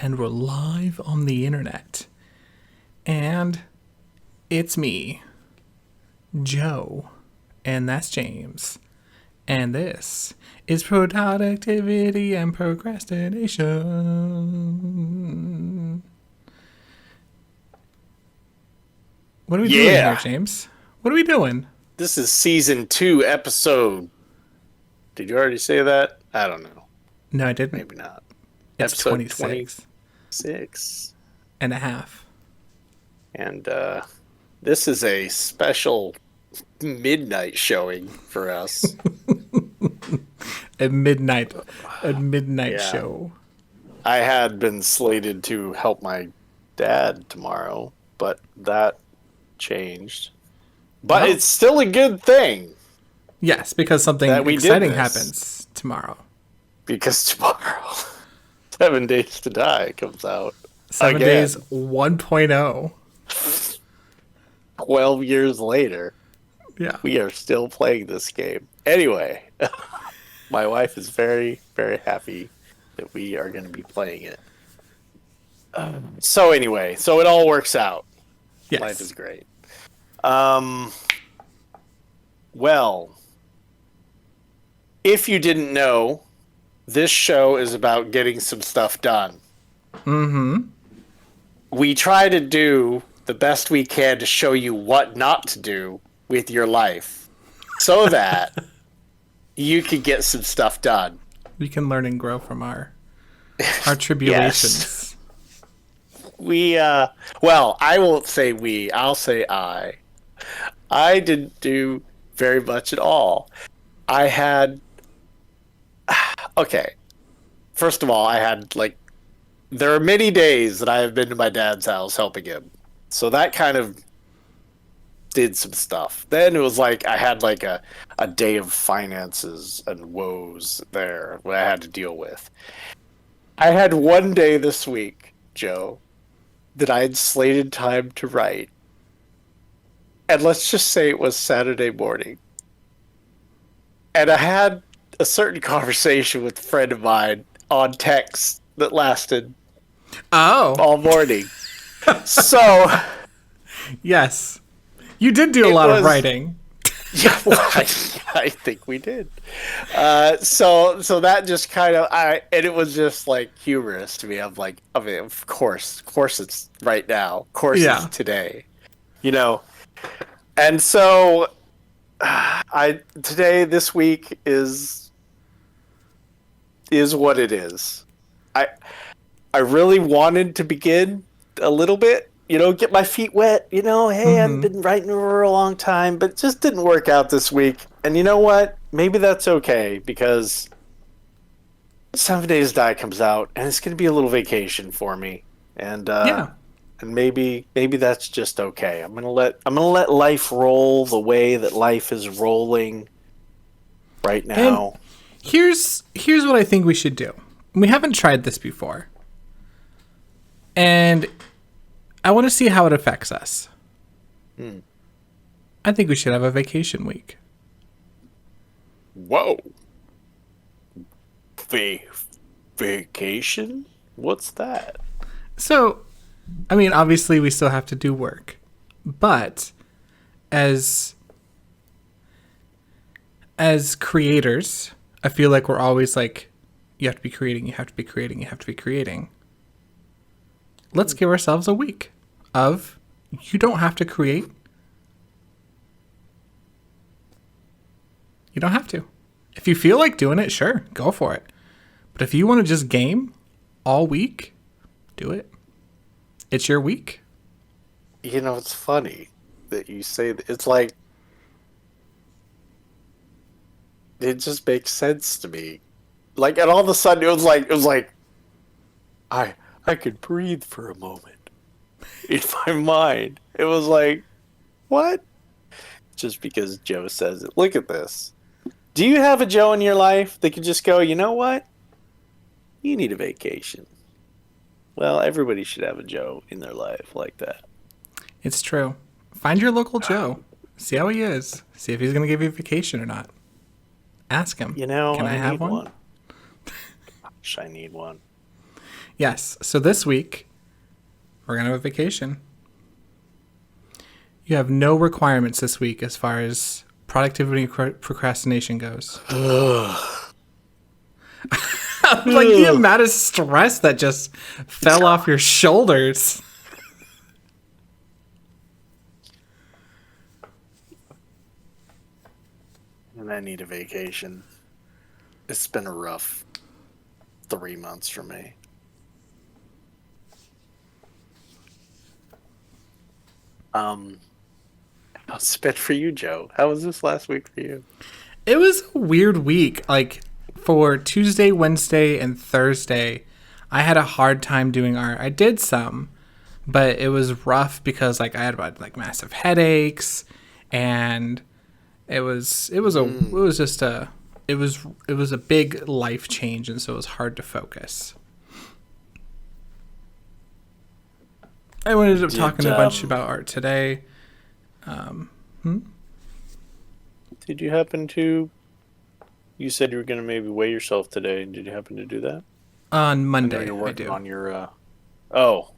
and we're live on the internet. And it's me, Joe, and that's James. And this is Productivity and Procrastination. What are we doing here, James? What are we doing? This is season 2, episode. Did you already say that? I don't know. No, I didn't. Maybe not. It's Episode 26 and a half. And this is a special midnight showing for us. A midnight show. I had been slated to help my dad tomorrow, but that changed. But it's still a good thing. Yes, because something exciting happens tomorrow. Because tomorrow, 7 Days to Die comes out. 7 Days 1.0. 12 years later. Yeah. We are still playing this game. Anyway, my wife is very, very happy that we are going to be playing it. So anyway, so it all works out. Yes. Life is great. Well, if you didn't know, this show is about getting some stuff done. Mm-hmm. We try to do the best we can to show you what not to do with your life so that you can get some stuff done. We can learn and grow from our tribulations. Yes. Well, I won't say we, I'll say I. I didn't do very much at all. I had... Okay. First of all, I had, there are many days that I have been to my dad's house helping him. So that kind of did some stuff. Then it was like I had a day of finances and woes there that I had to deal with. I had one day this week, Joe, that I had slated time to write. And let's just say it was Saturday morning. And I had a certain conversation with a friend of mine on text that lasted all morning. So, yes, you did do a lot of writing. Yeah, well, I think we did. So that just kind of and it was just humorous to me. I'm like, I mean, of course it's right now. Of course it's today, And so, this week is what it is. I really wanted to begin a little bit, get my feet wet, hey, I've been writing for a long time, but it just didn't work out this week. And you know what? Maybe that's okay, because 7 Days to Die comes out, and it's going to be a little vacation for me. And and maybe that's just okay. I'm gonna let life roll the way that life is rolling right now. And here's what I think we should do. We haven't tried this before. And I want to see how it affects us. I think we should have a vacation week. Whoa. Vacation? What's that? So, I mean, obviously we still have to do work. But as creators, I feel like we're always you have to be creating, you have to be creating, you have to be creating. Let's give ourselves a week of you don't have to create. You don't have to. If you feel like doing it, sure, go for it. But if you want to just game all week, do it. It's your week. It's funny that you say that. It's like, it just makes sense to me. And all of a sudden it was like, I could breathe for a moment in my mind. It was like, what? Just because Joe says it. Look at this. Do you have a Joe in your life that could just go, you know what? You need a vacation. Well, everybody should have a Joe in their life like that. It's true. Find your local Joe. See how he is. See if he's going to give you a vacation or not. Ask him. Can I have one? Gosh, I need one. Yes. So this week, we're going to have a vacation. You have no requirements this week as far as productivity and procrastination goes. Like the amount of stress that just fell off your shoulders. And I need a vacation. It's been a rough 3 months for me. How's it been for you, Joe? How was this last week for you? It was a weird week. Like for Tuesday, Wednesday, and Thursday, I had a hard time doing art. I did some, but it was rough because like I had like massive headaches, and it was a big life change, and so it was hard to focus. I ended up talking a bunch about art today. Did you happen to? You said you were going to maybe weigh yourself today. Did you happen to do that? On I know Monday, you're I working do. on your. Oh,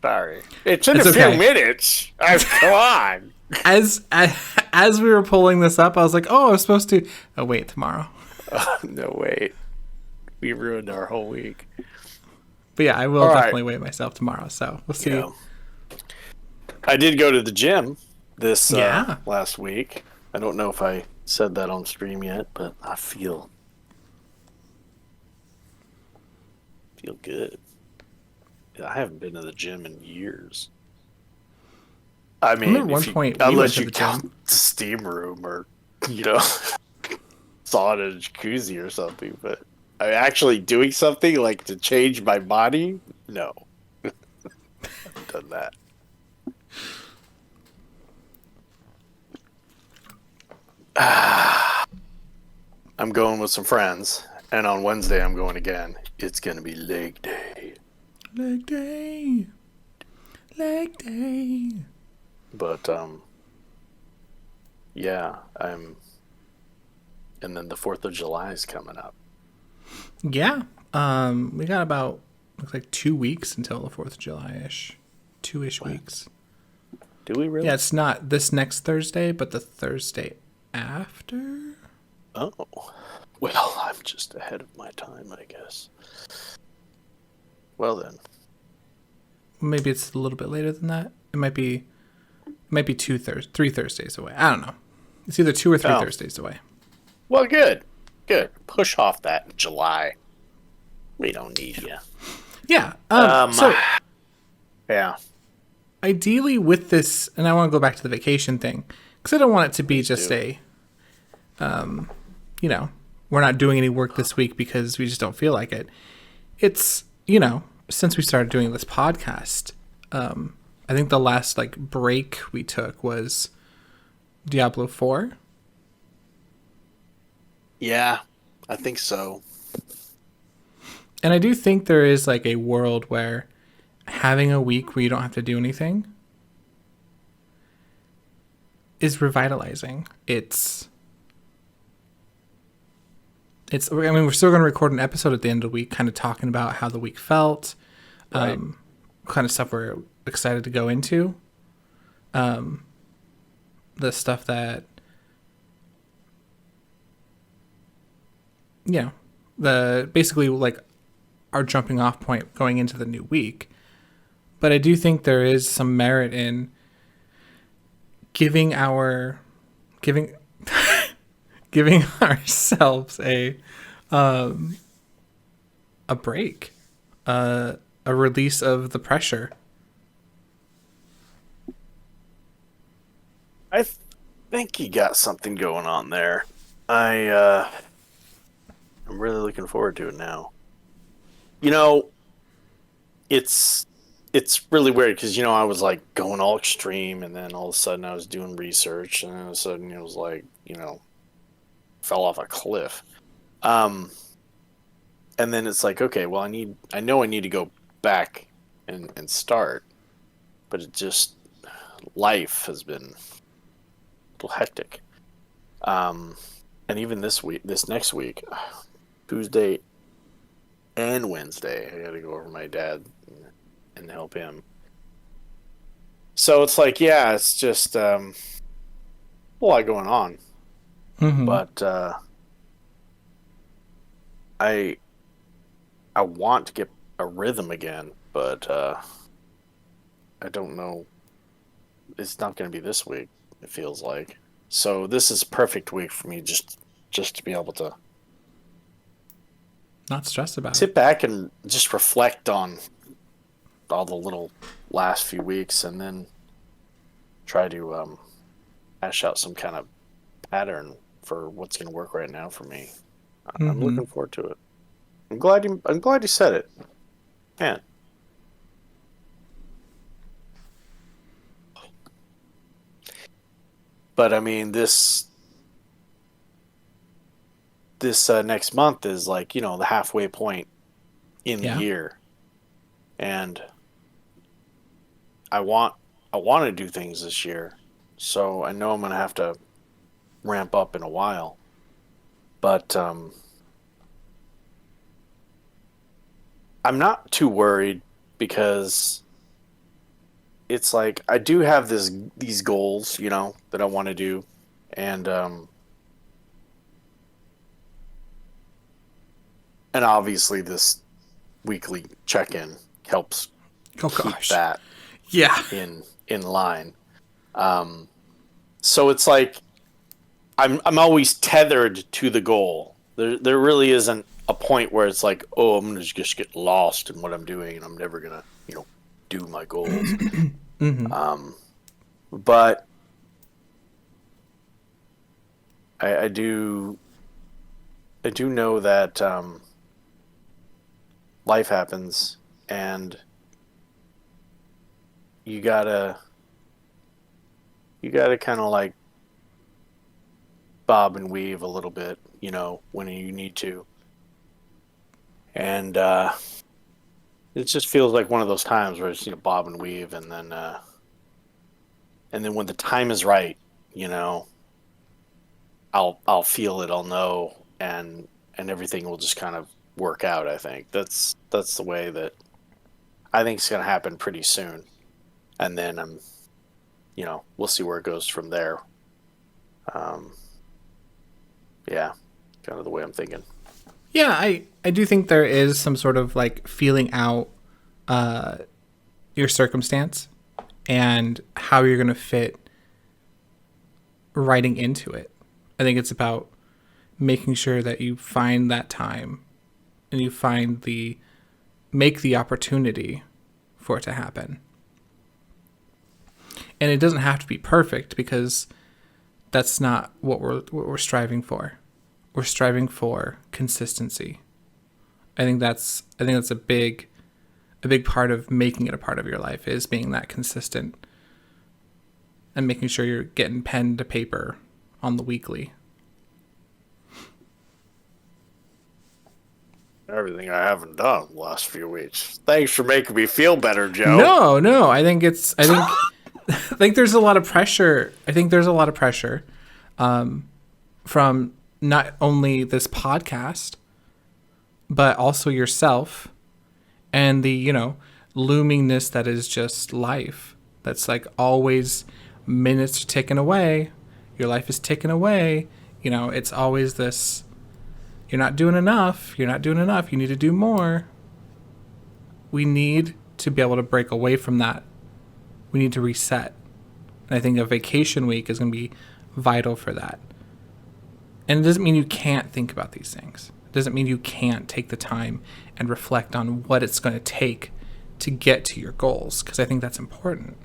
sorry. It's in It's a okay. few minutes. Come on. As we were pulling this up, I was like, "Oh, I was supposed to." Oh, wait, tomorrow. No, wait. We ruined our whole week. But yeah, I will All right. definitely weigh myself tomorrow. So we'll see. Yeah. I did go to the gym this Yeah. last week. I don't know if I said that on stream yet, but I feel good. I haven't been to the gym in years. I mean, remember one point we went unless to you the gym. count the steam room or sauna, jacuzzi or something, but I actually doing something like to change my body, no. I haven't done that. I'm going with some friends, and on Wednesday I'm going again. It's gonna be leg day. Leg day. Leg day. But yeah, and then the 4th of July is coming up. Yeah. We got about looks like 2 weeks until the 4th of July ish. 2-ish weeks. Do we really? Yeah, it's not this next Thursday, but the Thursday after. Oh. Well, I'm just ahead of my time, I guess. Well then. Maybe it's a little bit later than that. It might be 3 Thursdays away. I don't know. It's either 2 or 3 Thursdays away. Well, good. Good. Push off that in July. We don't need you. Yeah. So Yeah. ideally with this, and I want to go back to the vacation thing, because I don't want it to be just we're not doing any work this week because we just don't feel like it. It's, since we started doing this podcast, I think the last break we took was Diablo 4. Yeah, I think so. And I do think there is a world where having a week where you don't have to do anything is revitalizing. I mean, we're still going to record an episode at the end of the week, kind of talking about how the week felt, Right. kind of stuff we're excited to go into, the stuff that, basically our jumping off point going into the new week. But I do think there is some merit in giving giving ourselves a break, a release of the pressure. I think you got something going on there. I'm really looking forward to it now. It's really weird because I was going all extreme, and then all of a sudden I was doing research, and then all of a sudden it was fell off a cliff. And then it's okay, well I know I need to go back and start, but it just life has been a little hectic. And even this next week, Tuesday and Wednesday. I got to go over to my dad and help him. So it's like, yeah, it's just a lot going on. Mm-hmm. But I I want to get a rhythm again, but I don't know. It's not going to be this week. It feels like. So this is perfect week for me, just to be able to Not stressed about it. sit back and just reflect on all the little last few weeks, and then try to hash out some kind of pattern for what's going to work right now for me. I'm Mm-hmm. looking forward to it. I'm glad you said it, man. But I mean, this next month is like, the halfway point in the Yeah. year, and I want I want to do things this year, so I know I'm gonna have to ramp up in a while. But I'm not too worried because it's like I do have these goals, that I want to do, and and obviously this weekly check-in helps Oh keep gosh. that Yeah. in line. Um, so it's like I'm always tethered to the goal. There really isn't a point where it's like, oh, I'm gonna just get lost in what I'm doing, and I'm never gonna do my goals. Mm-hmm. Um, but I do know that life happens, and you gotta kind of like bob and weave a little bit, when you need to. And it just feels like one of those times where it's bob and weave, and then when the time is right, you know, I'll feel it, I'll know, and everything will just kind of work out. I think that's the way that I think it's gonna happen pretty soon, and then we'll see where it goes from there. Um, yeah, kind of the way I'm thinking. Yeah, I do think there is some sort of like feeling out uh, your circumstance and how you're going to fit writing into it. I think it's about making sure that you find that time and you make the opportunity for it to happen. And it doesn't have to be perfect because that's not what we're striving for. We're striving for consistency. I think that's a big part of making it a part of your life is being that consistent and making sure you're getting pen to paper on the weekly. Everything I haven't done the last few weeks. Thanks for making me feel better, Joe. No, I think there's a lot of pressure. I think there's a lot of pressure from not only this podcast but also yourself and the, loomingness that is just life. That's like always minutes are ticking away. Your life is ticking away. It's always this, you're not doing enough. You're not doing enough. You need to do more. We need to be able to break away from that. We need to reset. And I think a vacation week is going to be vital for that. And it doesn't mean you can't think about these things. It doesn't mean you can't take the time and reflect on what it's going to take to get to your goals, because I think that's important.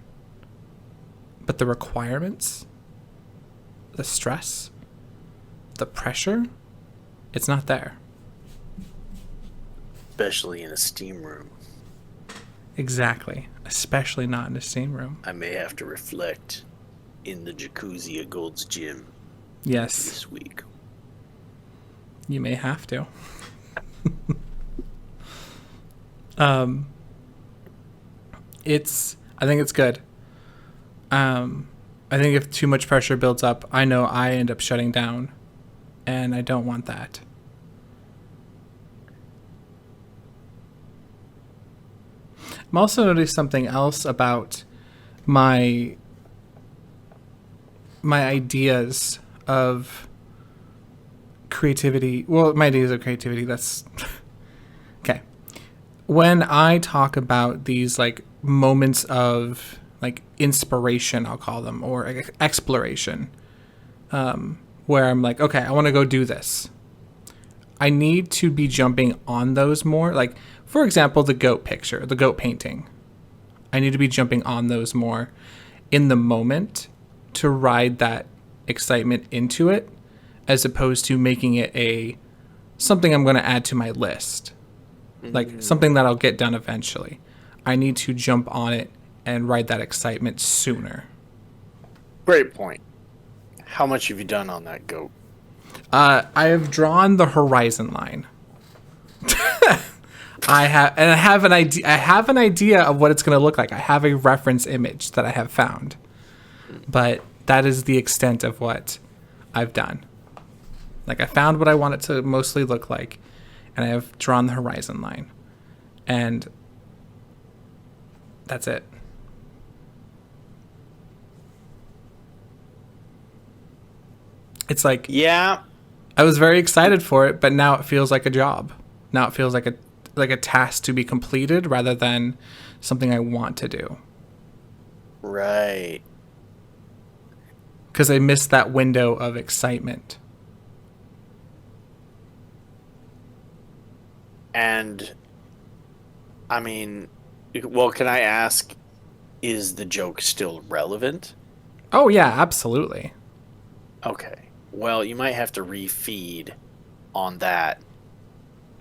But the requirements, the stress, the pressure, it's not there. Especially in a steam room. Exactly. Especially not in a steam room. I may have to reflect in the jacuzzi at Gold's Gym Yes, this week. you may have to. um, I think it's good. I think if too much pressure builds up, I know I end up shutting down, and I don't want that. I'm also noticing something else about my ideas of creativity. Well, my ideas of creativity, that's okay. When I talk about these like moments of like inspiration, I'll call them, or exploration, where I'm like, okay, I want to go do this. I need to be jumping on those more. Like, for example, the goat picture, the goat painting. I need to be jumping on those more in the moment to ride that excitement into it, as opposed to making it a something I'm going to add to my list, like something that I'll get done eventually. I need to jump on it and ride that excitement sooner. Great point. How much have you done on that goat? I have drawn the horizon line. I have an idea. I have an idea of what it's going to look like. I have a reference image that I have found, but that is the extent of what I've done. Like, I found what I want it to mostly look like, and I have drawn the horizon line, and that's it. It's like, Yeah. I was very excited for it, but now it feels like a job. Now it feels like a task to be completed rather than something I want to do. Right. Because I missed that window of excitement. And I mean, well, can I ask, is the joke still relevant? Oh yeah, absolutely. Okay. Well, you might have to refeed on that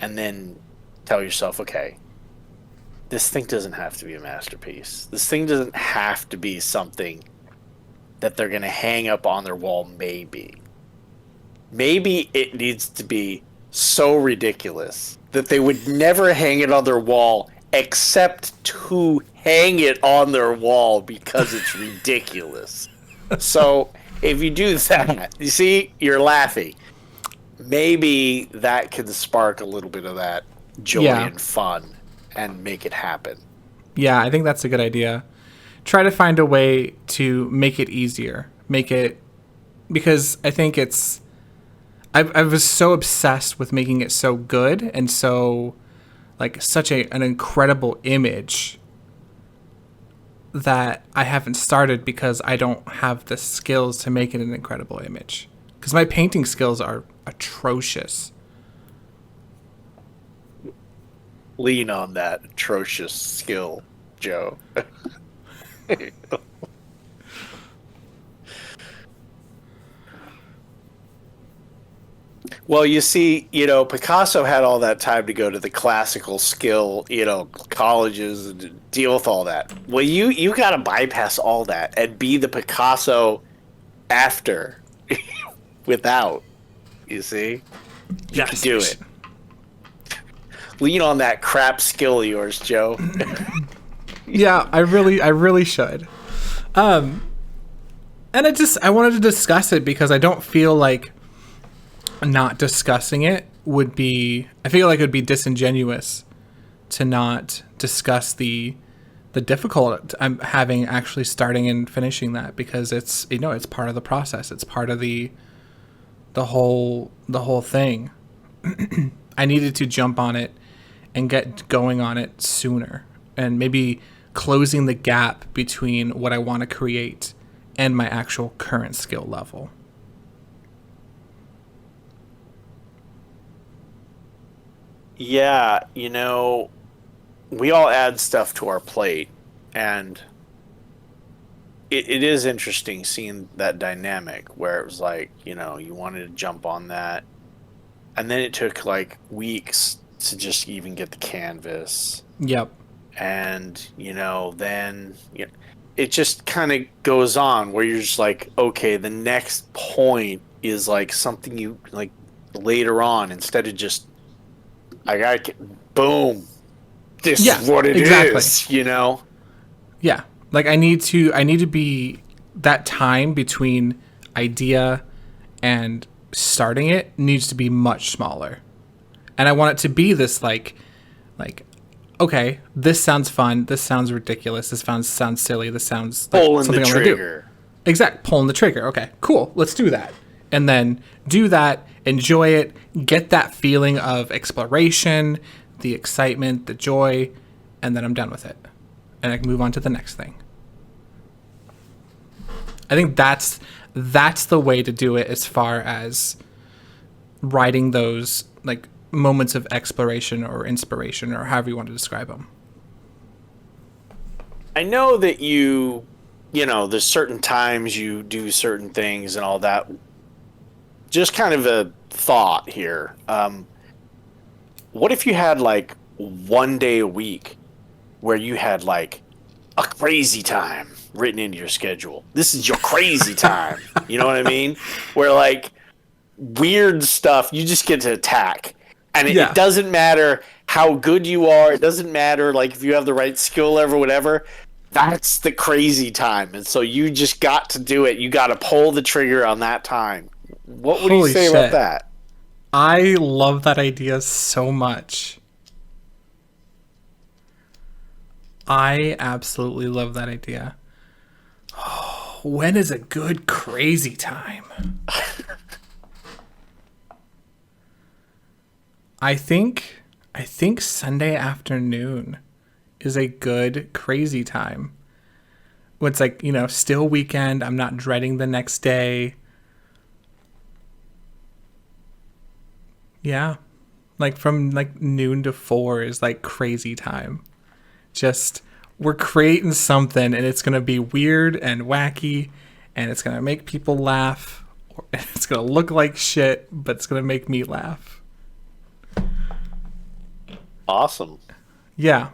and then tell yourself, okay, this thing doesn't have to be a masterpiece. This thing doesn't have to be something that they're going to hang up on their wall, maybe. Maybe it needs to be so ridiculous that they would never hang it on their wall except to hang it on their wall because it's ridiculous. So if you do that, you see, you're laughing. Maybe that can spark a little bit of that joy and fun and make it happen. Yeah, I think that's a good idea. Try to find a way to make it easier. Make it, because I think it's, I was so obsessed with making it so good and so, like, such an incredible image that I haven't started because I don't have the skills to make it an incredible image. Because my painting skills are atrocious. Lean on that atrocious skill, Joe. Well, you see, Picasso had all that time to go to the classical skill, colleges and deal with all that. Well, you got to bypass all that and be the Picasso after, without. You see, you can do it. Lean on that crap skill of yours, Joe. Yeah, I really should. And I wanted to discuss it because I don't feel like not discussing it would be, I feel like it would be disingenuous to not discuss the difficult I'm having actually starting and finishing that, because it's, it's part of the process. It's part of the whole thing. I needed to jump on it and get going on it sooner, and maybe closing the gap between what I want to create and my actual current skill level. Yeah, we all add stuff to our plate, and it is interesting seeing that dynamic where it was like, you wanted to jump on that, and then it took like weeks to just even get the canvas. Yep. And, then it just kind of goes on where you're just like, okay, the next point is like something you like later on, instead of just, I got to get, boom, this is what it is, Yeah. Like I need to be, that time between idea and starting it needs to be much smaller. And I want it to be this like okay, this sounds fun. This sounds ridiculous. This sounds silly. This sounds like Pulling the something I want to do. trigger. Exact, pulling the trigger. Okay, cool. Let's do that. And then do that, enjoy it, get that feeling of exploration, the excitement, the joy, and then I'm done with it. And I can move on to the next thing. I think that's the way to do it as far as writing those like moments of exploration or inspiration or however you want to describe them. I know that there's certain times you do certain things and all that. Just kind of a thought here. What if you had like one day a week where you had like a crazy time written into your schedule? This is your crazy time. You know what I mean? Where like weird stuff, you just get to attack. And it doesn't matter how good you are. It doesn't matter like if you have the right skill level or whatever. That's the crazy time. And so you just got to do it. You got to pull the trigger on that time. What would you say about that? I love that idea so much. I absolutely love that idea. Oh, when is a good crazy time? I think Sunday afternoon is a good crazy time. When it's like, still weekend, I'm not dreading the next day. Yeah. Like from like noon to 4 is like crazy time. Just we're creating something and it's going to be weird and wacky and it's going to make people laugh. Or it's going to look like shit, but it's going to make me laugh. Awesome. Yeah.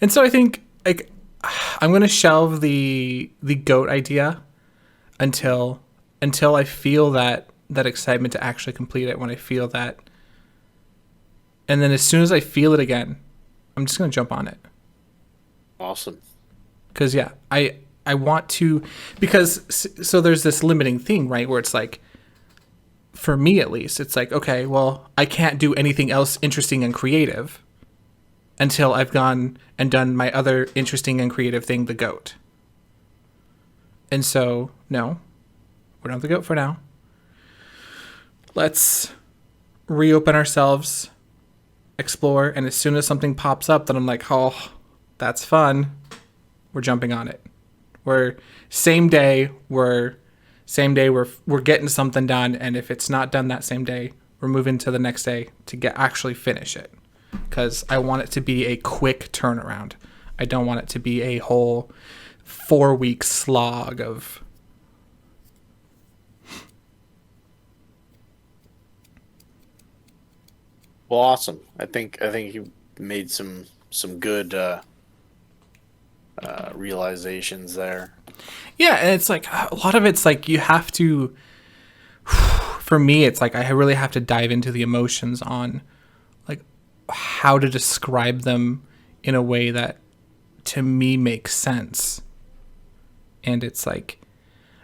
And so I think like I'm going to shelve the goat idea until I feel that excitement to actually complete it, when I feel that. And then as soon as I feel it again, I'm just going to jump on it. Awesome. Because, yeah, I want to, because, so there's this limiting thing, right? Where it's like, for me at least, it's like, okay, well, I can't do anything else interesting and creative until I've gone and done my other interesting and creative thing, the goat. And so, no, we're not the goat for now. Let's reopen ourselves, explore, and as soon as something pops up that I'm like, oh, that's fun, we're jumping on it. We're getting something done, and if it's not done that same day, we're moving to the next day to actually finish it. Because I want it to be a quick turnaround. I don't want it to be a whole 4-week slog of... Well, awesome. I think you made some good realizations there. Yeah, and it's like a lot of it's like you have to. For me, it's like I really have to dive into the emotions on, like, how to describe them in a way that, to me, makes sense. And it's like,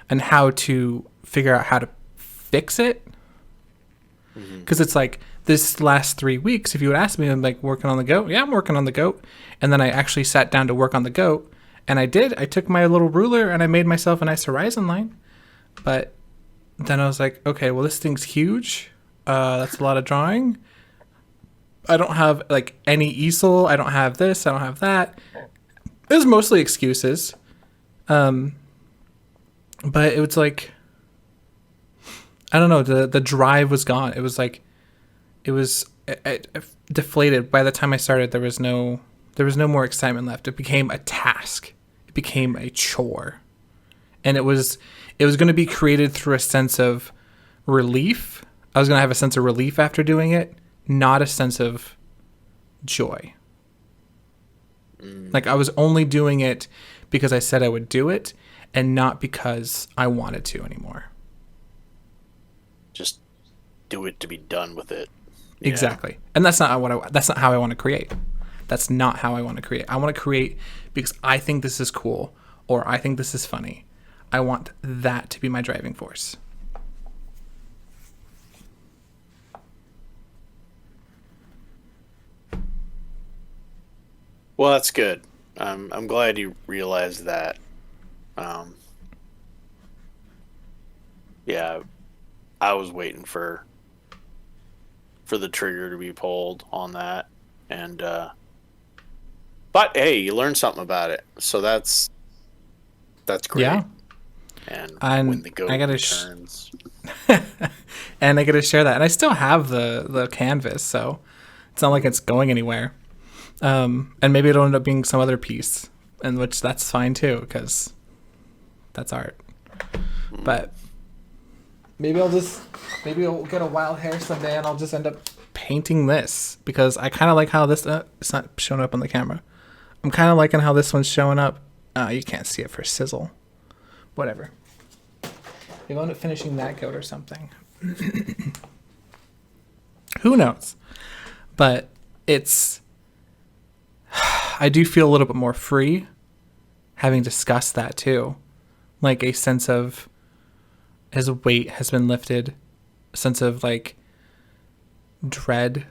and how to figure out how to fix it. Because it's like, this last 3 weeks, if you would ask me, I'm like, working on the goat. Yeah, I'm working on the goat. And then I actually sat down to work on the goat. And I did. I took my little ruler and I made myself a nice horizon line. But then I was like, okay, well, this thing's huge. That's a lot of drawing. I don't have like any easel. I don't have this. I don't have that. It was mostly excuses. But it was like, I don't know. The drive was gone. It was like, it deflated. By the time I started, there was no more excitement left. It became a task. It became a chore. And it was going to be created through a sense of relief. I was going to have a sense of relief after doing it, not a sense of joy. Like I was only doing it because I said I would do it and not because I wanted to anymore. Just do it to be done with it. Yeah. Exactly. And that's not how I want to create. That's not how I want to create. I want to create because I think this is cool or I think this is funny. I want that to be my driving force. Well, that's good. I'm glad you realized that. Um, yeah, I was waiting for the trigger to be pulled on that, and but hey, you learned something about it, so that's Yeah. great. And when And the I goat gotta returns, and I gotta share that. And I still have the canvas, so it's not like it's going anywhere. And maybe it'll end up being some other piece, and which that's fine too, because that's art. mm, But maybe I'll get a wild hair someday, and I'll just end up painting this because I kind of like how this. It's not showing up on the camera. I'm kind of liking how this one's showing up. You can't see it for sizzle. Whatever. Maybe I'll end up finishing that goat or something. Who knows? But it's. I do feel a little bit more free having discussed that too. Like a sense of his weight has been lifted, a sense of like dread.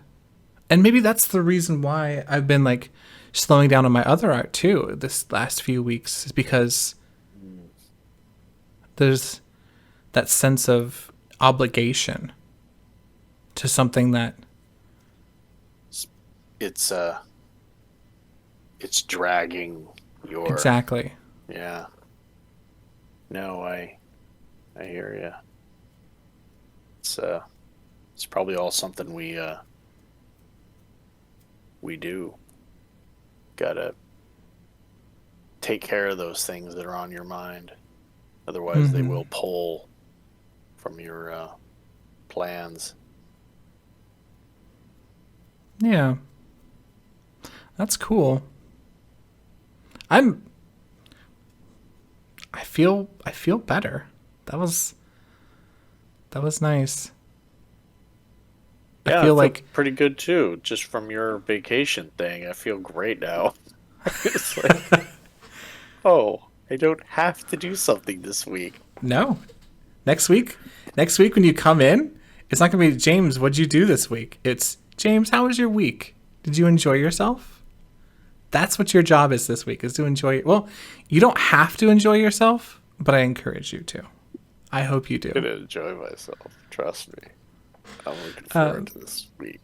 And maybe that's the reason why I've been like slowing down on my other art too this last few weeks, is because there's that sense of obligation to something that it's uh, it's dragging your exactly. yeah. No, I hear you. It's it's probably all something we do. Gotta take care of those things that are on your mind. Otherwise, they Hmm. will pull from your plans. Yeah, that's cool. I'm I feel better. That was that was nice. I Yeah, I feel feel like pretty good too, just from your vacation thing. I feel great now. It's like, oh, I don't have to do something this week. no. Next week, next week when you come in, it's not gonna be James, what'd you do this week? It's James, how was your week? Did you enjoy yourself? That's what your job is this week, is to enjoy. Well, you don't have to enjoy yourself, but I encourage you to. I hope you I'm do. gonna enjoy myself. Trust me. I'm looking forward Um, to this week.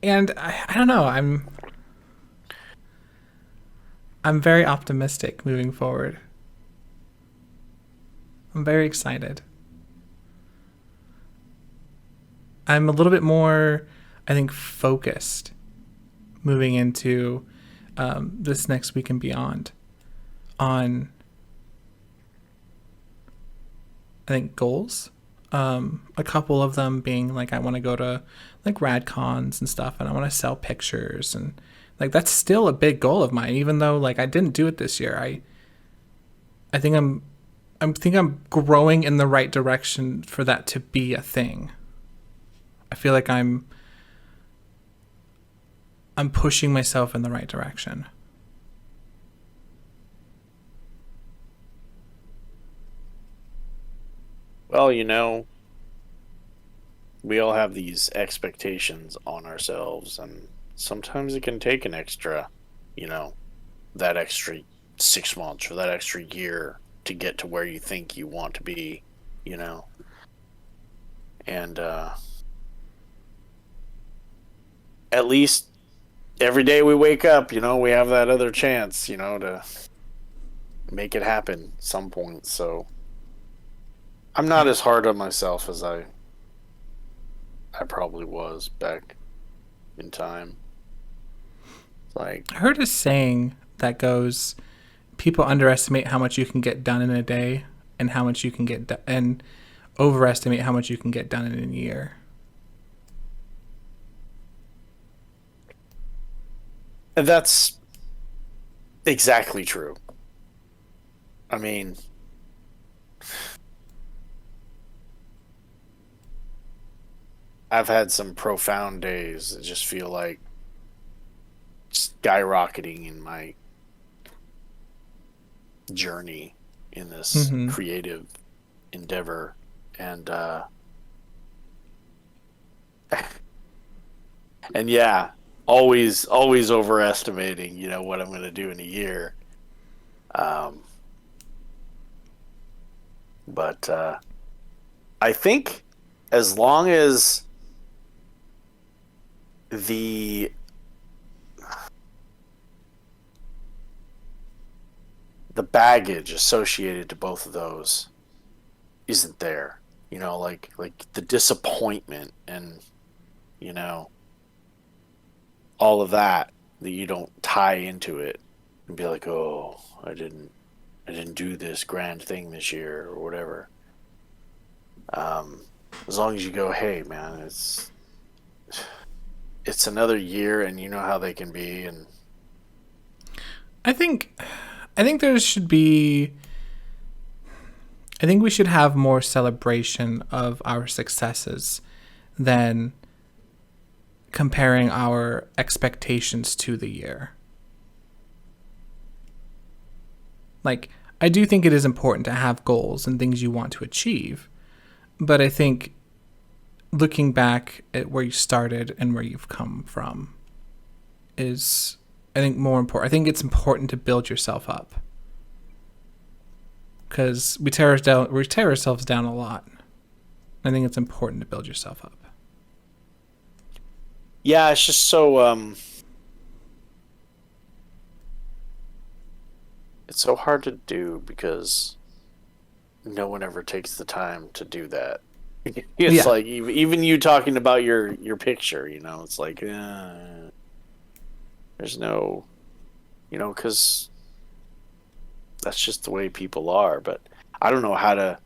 and I don't know. I'm very optimistic moving forward. I'm very excited. I'm a little bit more, I think, focused moving into this next week and beyond on, I think, goals. A couple of them being like I want to go to like rad cons and stuff, and I want to sell pictures, and like that's still a big goal of mine. Even though like I didn't do it this year, I think I'm growing in the right direction for that to be a thing. I feel like I'm pushing myself in the right direction. Well, we all have these expectations on ourselves, and sometimes it can take an extra, you know, that extra 6 months or that extra year to get to where you think you want to be, you know. And at least every day we wake up, we have that other chance, to make it happen some point. So I'm not Yeah. as hard on myself as I probably was back in time. Like, I heard a saying that goes, people underestimate how much you can get done in a day and how much you can get done, and overestimate how much you can get done in a year. and that's exactly true. I mean, I've had some profound days that just feel like skyrocketing in my journey in this Mm-hmm. creative endeavor. And and yeah, always overestimating, what I'm going to do in a year. Um, but I think as long as the the baggage associated to both of those isn't there, like the disappointment and you know all of that you don't tie into it and be like, oh, I didn't do this grand thing this year or whatever. Um, as long as you go, hey man, it's another year, and you know how they can be, and I think I think there should be I think we should have more celebration of our successes than comparing our expectations to the year. Like, I do think it is important to have goals and things you want to achieve, but I think looking back at where you started and where you've come from is, I think, more important. I think it's important to build yourself up because we tear ourselves down a lot. I think it's important to build yourself up. yeah, it's just so it's so hard to do because no one ever takes the time to do that. It's Yeah. like even you talking about your picture, it's like there's no, because that's just the way people are. But I don't know how to.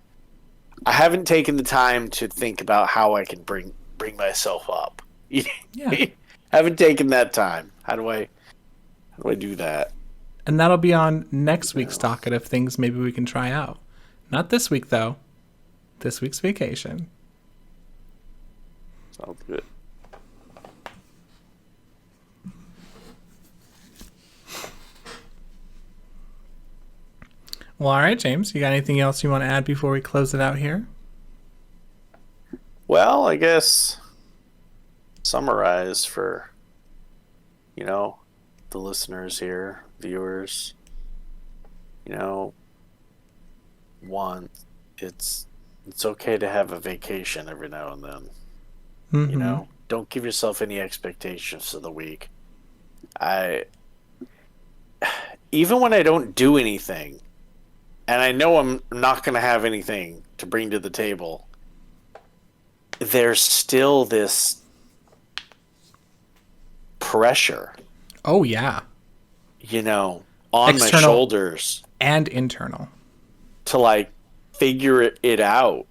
I haven't taken the time to think about how I can bring myself up. Yeah. Haven't taken that time. How do I do that? And that'll be on next week's docket of things maybe we can try out. Not this week, though. This week's vacation. Sounds good. Well, all right, James. You got anything else you want to add before we close it out here? Well, I guess summarize for the listeners here, viewers. One, it's okay to have a vacation every now and then. Mm-hmm. Don't give yourself any expectations for the week. I Even when I don't do anything, and I know I'm not going to have anything to bring to the table, there's still this pressure, Oh, yeah. on my External shoulders and internal. to like figure it out,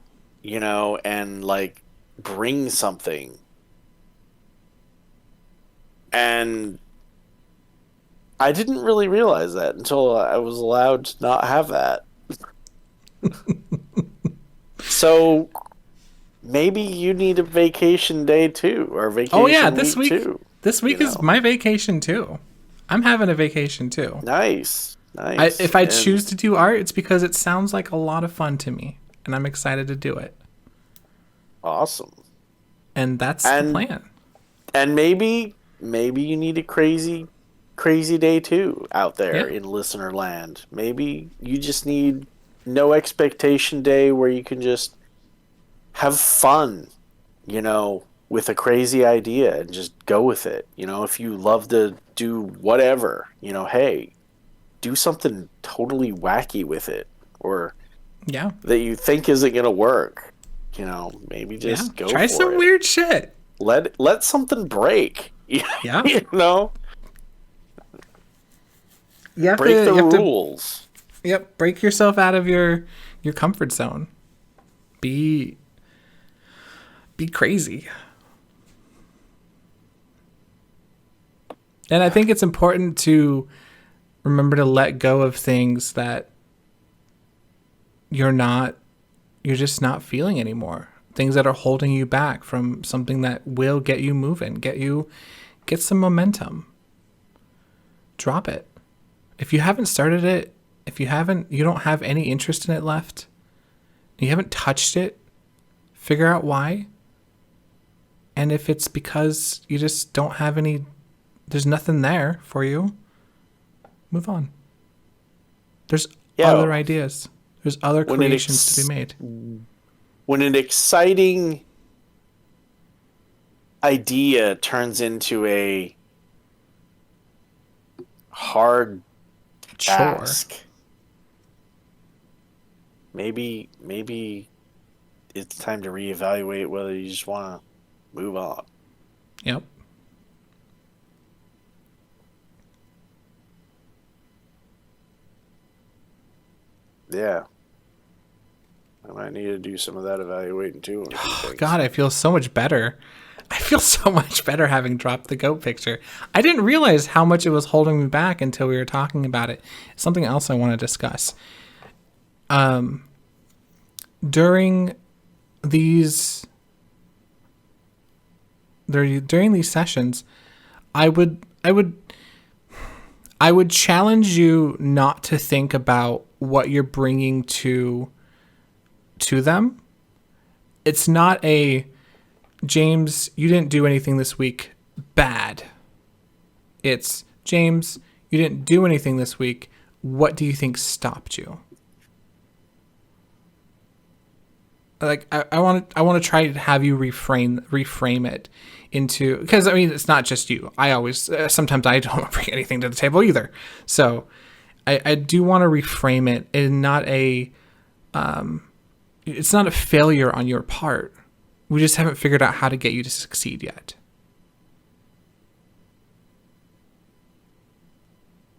and like bring something. And I didn't really realize that until I was allowed to not have that. So maybe you need a vacation day too, or Oh, yeah. vacation This week week, too. this week is my vacation, too. I'm having a vacation, too. Nice, nice. If I And choose to do art, it's because it sounds like a lot of fun to me, and I'm excited to do it. awesome. And that's the And plan. and maybe you need a crazy day too out there Yeah. in listener land. Maybe you just need no expectation day where you can just have fun, with a crazy idea and just go with it. If you love to do whatever, hey, do something totally wacky with it, or Yeah. that you think isn't going to work. Maybe Yeah. just go Try for some it. weird shit. Let something break. Yeah. You have Break to, the you have to, rules. yep, break yourself out of your comfort zone. Be crazy. And I think it's important to remember to let go of things that you're just not feeling anymore. Things that are holding you back from something that will get you moving, get some momentum. Drop it. If you haven't started it, you don't have any interest in it left, you haven't touched it, figure out why. And if it's because you just don't have any There's nothing there for you. Move on. There's Yeah, other ideas. There's other when an creations to be made. when an exciting idea turns into a hard Chore. ask, maybe it's time to reevaluate whether you just want to move on. Yep. Yeah, I might need to do some of that evaluating too on a few things. God, I feel so much better. I feel so much better having dropped the goat picture. I didn't realize how much it was holding me back until we were talking about it. Something else I want to discuss. During these during these sessions, I would challenge you not to think about what you're bringing to them. It's not a James, you didn't do anything this week. Bad. It's James, you didn't do anything this week. What do you think stopped you? Like I want to try to have you reframe it into, because I mean it's not just you. I always sometimes I don't bring anything to the table either. So I do want to reframe it in not a it's not a failure on your part. We just haven't figured out how to get you to succeed yet.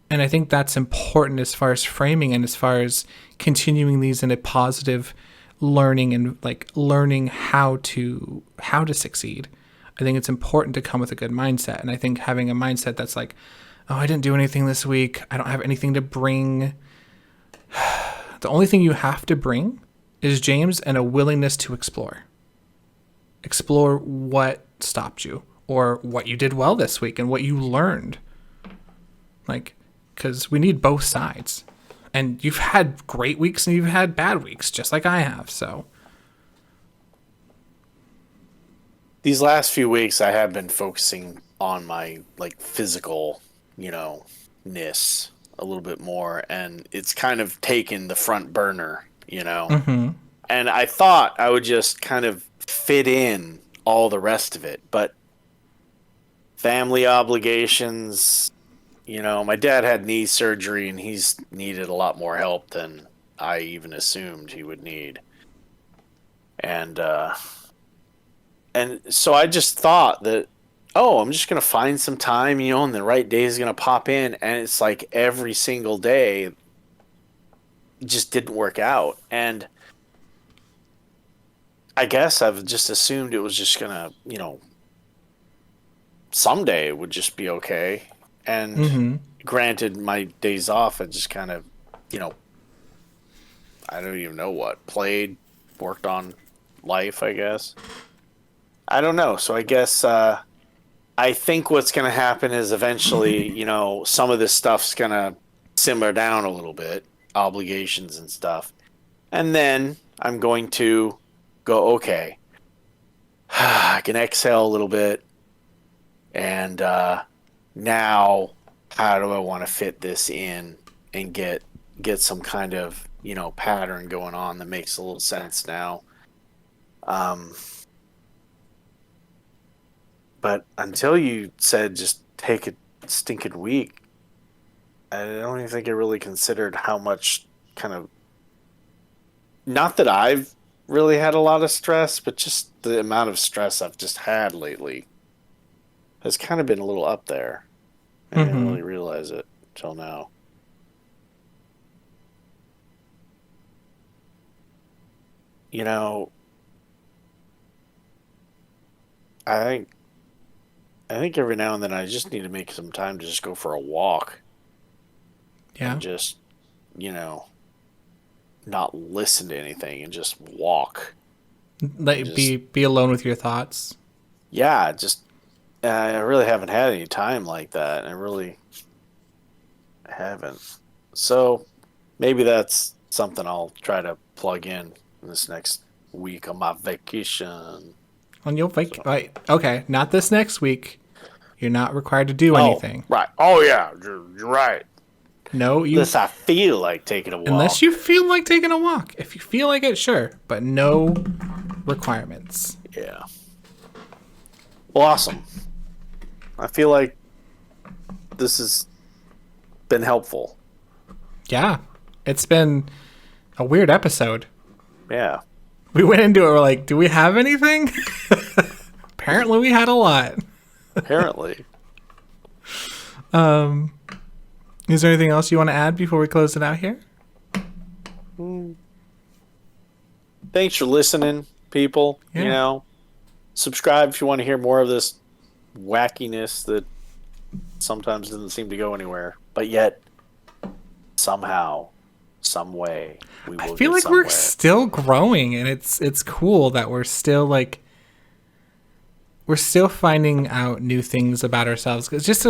And I think that's important as far as framing and as far as continuing these in a positive learning and like learning how to succeed. I think it's important to come with a good mindset. And I think having a mindset that's like, oh, I didn't do anything this week. I don't have anything to bring. The only thing you have to bring is James and a willingness to explore. Explore what stopped you or what you did well this week and what you learned. Like, because we need both sides. And you've had great weeks and you've had bad weeks, just like I have. So These last few weeks, I have been focusing on my like physical, ness a little bit more, and it's kind of taken the front burner, And I thought I would just kind of fit in all the rest of it, but family obligations, my dad had knee surgery and he's needed a lot more help than I even assumed he would need. And so I just thought that, oh, I'm just going to find some time, and the right day is going to pop in. And it's like every single day it just didn't work out. And I guess I've just assumed it was just going to, someday it would just be okay. And granted, my days off, I just kind of, I don't even know what, played, worked on life, I guess. I don't know. So I guess I think what's going to happen is eventually, some of this stuff's going to simmer down a little bit, obligations and stuff. And then I'm going to go, okay, I can exhale a little bit. And now how do I want to fit this in and get some kind of, pattern going on that makes a little sense now. But until you said just take a stinking week, I don't even think I really considered how much kind of, not that I've really had a lot of stress, but just the amount of stress I've just had lately has kind of been a little up there. I didn't really realize it till now. I think every now and then I just need to make some time to just go for a walk. yeah, And just, not listen to anything and just walk. like be alone with your thoughts. Yeah, just I really haven't had any time like that. I really haven't. So maybe that's something I'll try to plug in this next week on my vacation. On your right? Okay, not this next week. You're not required to do anything. Right. Oh, yeah. You're right. No, you Unless I feel like taking a walk. unless you feel like taking a walk. If you feel like it, sure, but no requirements. Yeah. Well, awesome. I feel like this has been helpful. Yeah. It's been a weird episode. Yeah. We went into it, we're like, do we have anything? Apparently we had a lot. Apparently. Is there anything else you want to add before we close it out here? Thanks for listening, people. Yeah. You know, subscribe if you want to hear more of this wackiness that sometimes doesn't seem to go anywhere, but yet somehow, some way, we will. I feel like we're still growing, and it's cool that we're still like we're still finding out new things about ourselves. It's just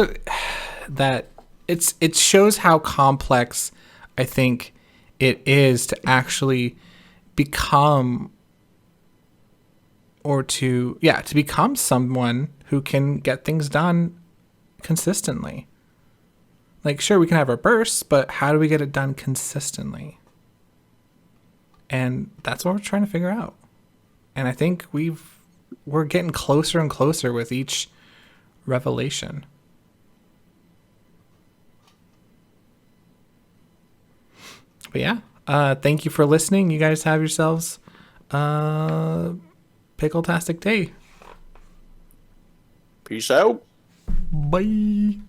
that it shows how complex I think it is to actually become to become someone who can get things done consistently. Like, sure, we can have our bursts, but how do we get it done consistently? And that's what we're trying to figure out. And I think we're getting closer and closer with each revelation. But yeah, thank you for listening. You guys have yourselves a pickle-tastic day. Peace out. Bye.